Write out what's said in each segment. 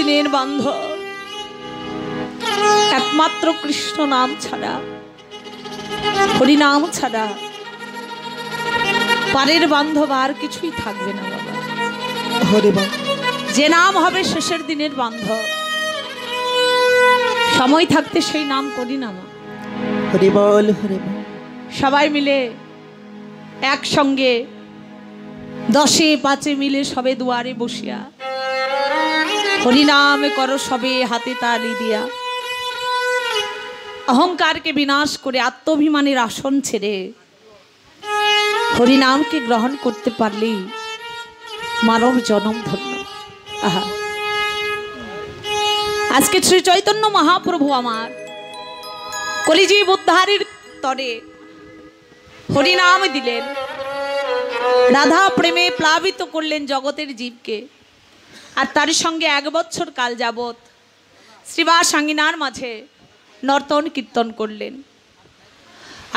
দিনের বান্ধব একমাত্র কৃষ্ণ নাম ছাড়া, হরি নাম ছাড়া পারের বান্ধব আর কিছুই থাকবে না বাবা। হরি বল। যে নাম হবে শেষের দিনের বান্ধব, সময় থাকতে সেই নাম করি না মা। হরি বল, হরি বল। সবাই মিলে একসঙ্গে 10-5 মিলে সবে দুয়ারে বসিয়া হরিনাম করো সবে হাতে তালি দিয়া, অহংকারকে বিনাশ করে আত্মাভিমানের আসন ছেড়ে হরিনামকে গ্রহণ করতে পারলেই মানব জনম ধন্য। আহা, আজকে শ্রী চৈতন্য মহাপ্রভু আমার কলিজীব উদ্ধারের তরে হরিনাম দিলেন, রাধা প্রেমে প্লাবিত করলেন জগতের জীবকে, আর তার সঙ্গে 1 বছর কাল যাবৎ শ্রীবাস আঙ্গিনার মাঝে নর্তন কীর্তন করলেন।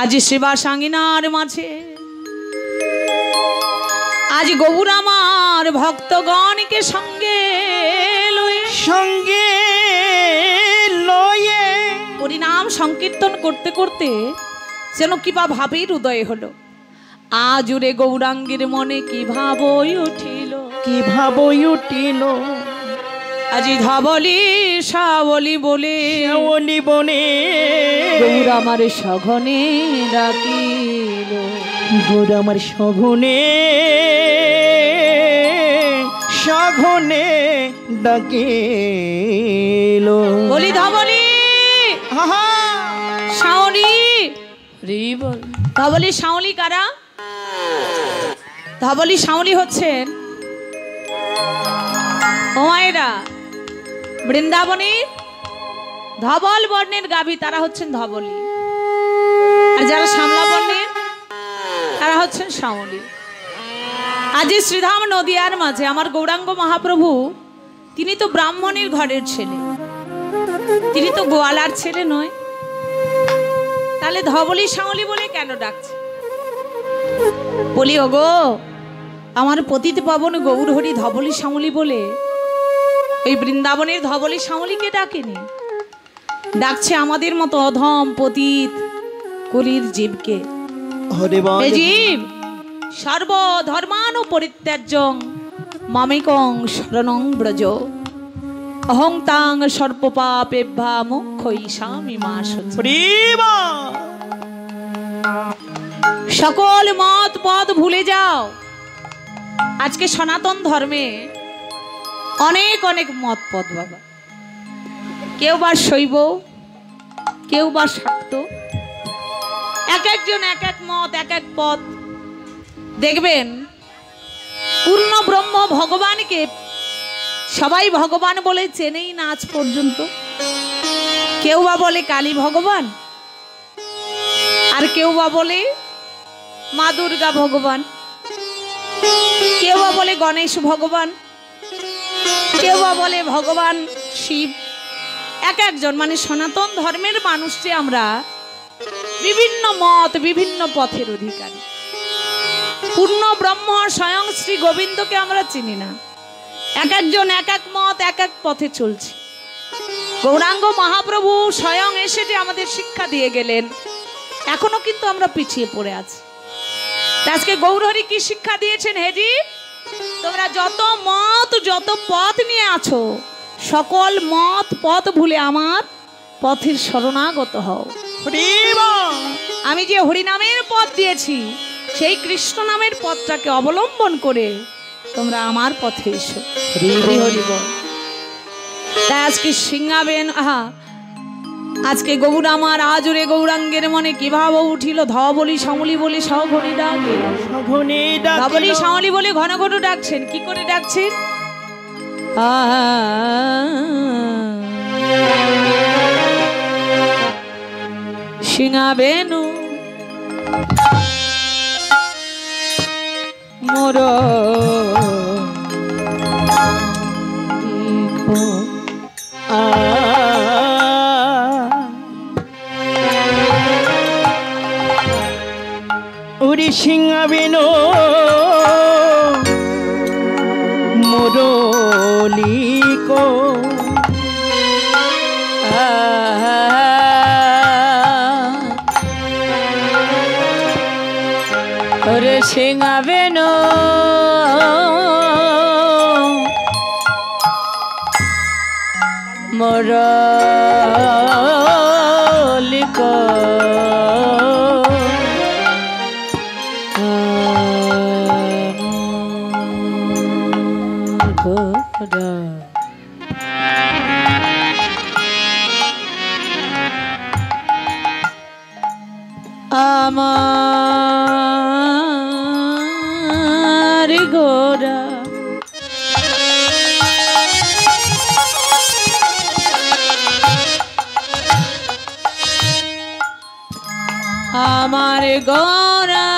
আজ শ্রীবাস আঙ্গিনার মাঝে আজ গৌর আমার ভক্তগণকে সঙ্গে লয়ে হরিনাম সংকীর্তন করতে করতে যেন কিবা ভাবের উদয় হলো। আজ রে গৌরাঙ্গের মনে কি ভাবই উঠিল, কি ভাবই উঠিল। আজি ধবলি শাবলি বলে শাবলি বনে গৌর আমার সঘনে ডাকিল, গৌর আমার সঘনে সঘনে ডাকিল। বলি ধবলি শাওলি ধবলি শাওলি কারা? ধবলি শাওলি হচ্ছেন ওমায়েরা বৃন্দাবনের ধবল বর্ণের গাভী, তারা হচ্ছেন ধবলি। আর যারা শ্যামলা বর্ণের তারা হচ্ছেন শাওলি। আজ শ্রীধাম নদিয়ার মাঝে আমার গৌরাঙ্গ মহাপ্রভু, তিনি তো ব্রাহ্মণের ঘরের ছেলে, তিনি তো গোয়ালার ছেলে নয়, তাহলে ধবলি শাওলি বলে কেন ডাকছে? বলি ওগো, আমার পতিত পাবন গৌর হরি ধবলি শাওলি বলে এই বৃন্দাবনের ধবলি শাওলিকে ডাকেনি, ডাকছে আমাদের মতো অধম পতিত কলির জীবকে। হে জীব, সর্বধর্মানু পরিত্যাজ্যং মামেকং শরণং ব্রজ, অহং তাং সর্বপাপেভ্যা মোক্ষয়িষ্যামি মা শুচি। সকল মত পদ ভুলে যাও। আজকে সনাতন ধর্মে অনেক অনেক মত পদ বাবা, কেউ বা শৈব, কেউ বা শাক্ত, এক একজন এক এক মত, এক এক পথ। দেখবেন পূর্ণ ব্রহ্ম ভগবানকে সবাই ভগবান বলে চেনেই না আজ পর্যন্ত। কেউ বা বলে কালী ভগবান, আর কেউ বা বলে মা দুর্গা ভগবান, কেউ বা বলে গণেশ ভগবান, কেউ বা বলে ভগবান শিব। এক একজন মানে সনাতন ধর্মের মানুষকে আমরা বিভিন্ন মত, বিভিন্ন পথের অধিকারী। পূর্ণ ব্রহ্ম স্বয়ং শ্রী গোবিন্দকে আমরা চিনি না, এক একজন এক এক মত, এক এক পথে চলছে। গৌরাঙ্গ মহাপ্রভু স্বয়ং এসে যে আমাদের শিক্ষা দিয়ে গেলেন, এখনো কিন্তু আমরা পিছিয়ে পড়ে আছি। আজকে গৌরহরি কি শিক্ষা দিয়েছেন? হেজি, তোমরা যত মত, যত পথ নিয়ে আছো, সকল মত পথ ভুলে আমার পথের শরণাগত হও। আমি যে হরিনামের পথ দিয়েছি, সেই কৃষ্ণ নামের পথটাকে অবলম্বন করে তোমরা আমার পথে এসো। হরি হরি বল। তাই আজকে সিংহাবেন, আহা, আজকে গৌর আমার আজ রে গৌরাঙ্গের মনে কি ভাব উঠিল, ধবলি শাওলি বলে সঘনে ডাকে, ধবলি শাওলি বলে ঘন ঘন ডাকছেন। কি করে ডাকছেন? সিংহাবেনু মোর ওরে সিংহাবেনু মোর লিকো সিঙাবে না মরলিক আমার গোরা আমার গোরা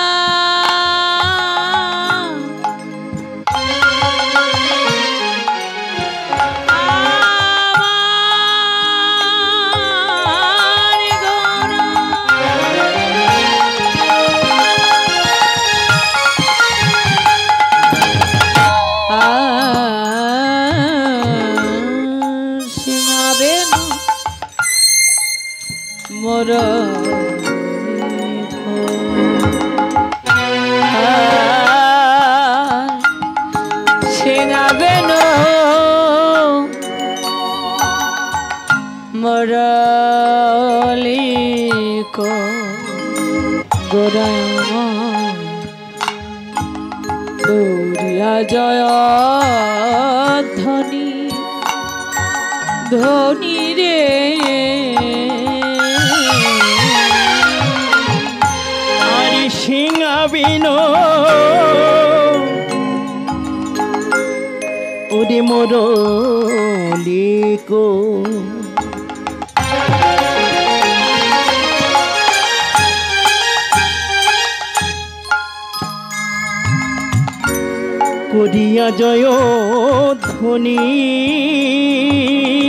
মোর সিঙাবে না মরলিক গোরায়ণ দৌড়িয়া জয় ধ্বনি ধ্বনি রে আরে সিঙাবিন ওরে মরলিক করিয়া জয় ধ্বনি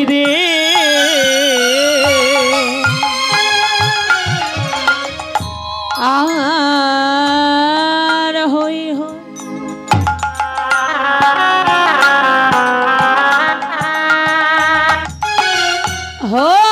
রে আর হই হই